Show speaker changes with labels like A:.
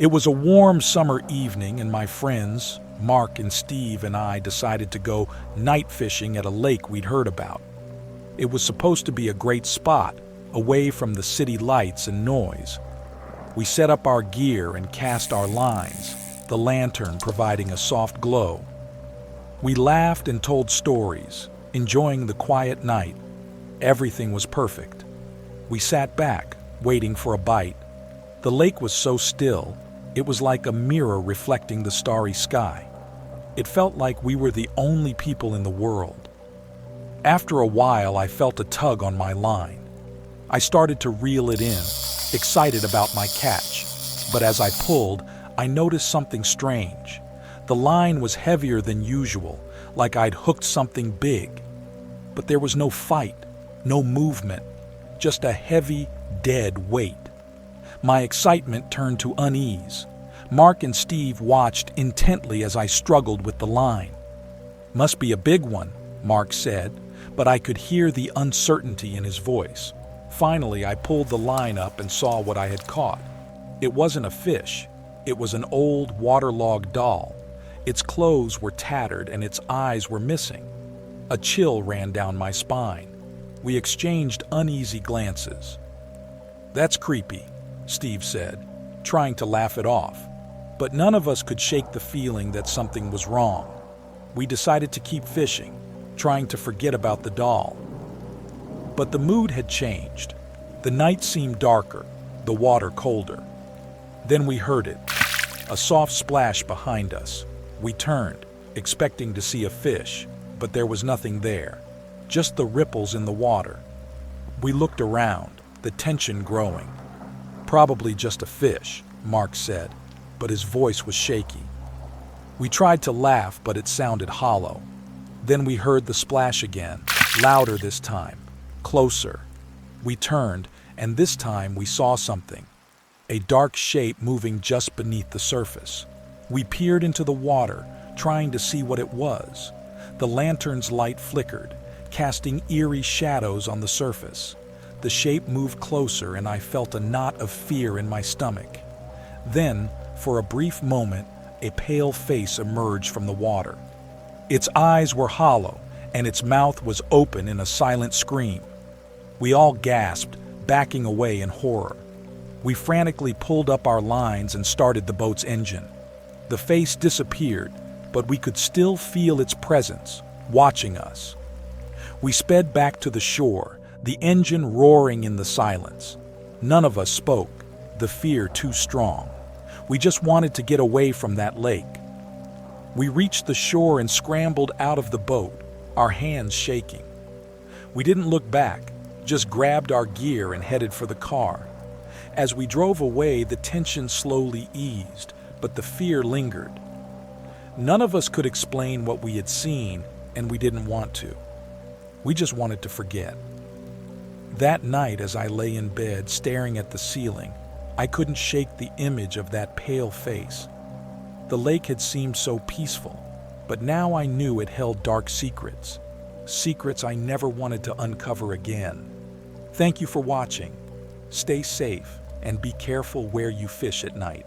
A: It was a warm summer evening, and my friends, Mark and Steve, and I decided to go night fishing at a lake we'd heard about. It was supposed to be a great spot, away from the city lights and noise. We set up our gear and cast our lines, the lantern providing a soft glow. We laughed and told stories, enjoying the quiet night. Everything was perfect. We sat back, waiting for a bite. The lake was so still, it was like a mirror reflecting the starry sky. It felt like we were the only people in the world. After a while, I felt a tug on my line. I started to reel it in, excited about my catch. But as I pulled, I noticed something strange. The line was heavier than usual, like I'd hooked something big. But there was no fight, no movement, just a heavy, dead weight. My excitement turned to unease. Mark and Steve watched intently as I struggled with the line. "Must be a big one," Mark said, but I could hear the uncertainty in his voice. Finally, I pulled the line up and saw what I had caught. It wasn't a fish. It was an old, waterlogged doll. Its clothes were tattered and its eyes were missing. A chill ran down my spine. We exchanged uneasy glances. "That's creepy," Steve said, trying to laugh it off. But none of us could shake the feeling that something was wrong. We decided to keep fishing, trying to forget about the doll. But the mood had changed. The night seemed darker, the water colder. Then we heard it, a soft splash behind us. We turned, expecting to see a fish, but there was nothing there, just the ripples in the water. We looked around, the tension growing. "Probably just a fish," Mark said, but his voice was shaky. We tried to laugh, but it sounded hollow. Then we heard the splash again, louder this time, closer. We turned, and this time we saw something, a dark shape moving just beneath the surface. We peered into the water, trying to see what it was. The lantern's light flickered, casting eerie shadows on the surface. The shape moved closer, and I felt a knot of fear in my stomach. Then, for a brief moment, a pale face emerged from the water. Its eyes were hollow, and its mouth was open in a silent scream. We all gasped, backing away in horror. We frantically pulled up our lines and started the boat's engine. The face disappeared, but we could still feel its presence, watching us. We sped back to the shore, the engine roaring in the silence. None of us spoke, the fear too strong. We just wanted to get away from that lake. We reached the shore and scrambled out of the boat, our hands shaking. We didn't look back, just grabbed our gear and headed for the car. As we drove away, the tension slowly eased, but the fear lingered. None of us could explain what we had seen, and we didn't want to. We just wanted to forget. That night, as I lay in bed staring at the ceiling, I couldn't shake the image of that pale face. The lake had seemed so peaceful, but now I knew it held dark secrets. Secrets I never wanted to uncover again. Thank you for watching. Stay safe and be careful where you fish at night.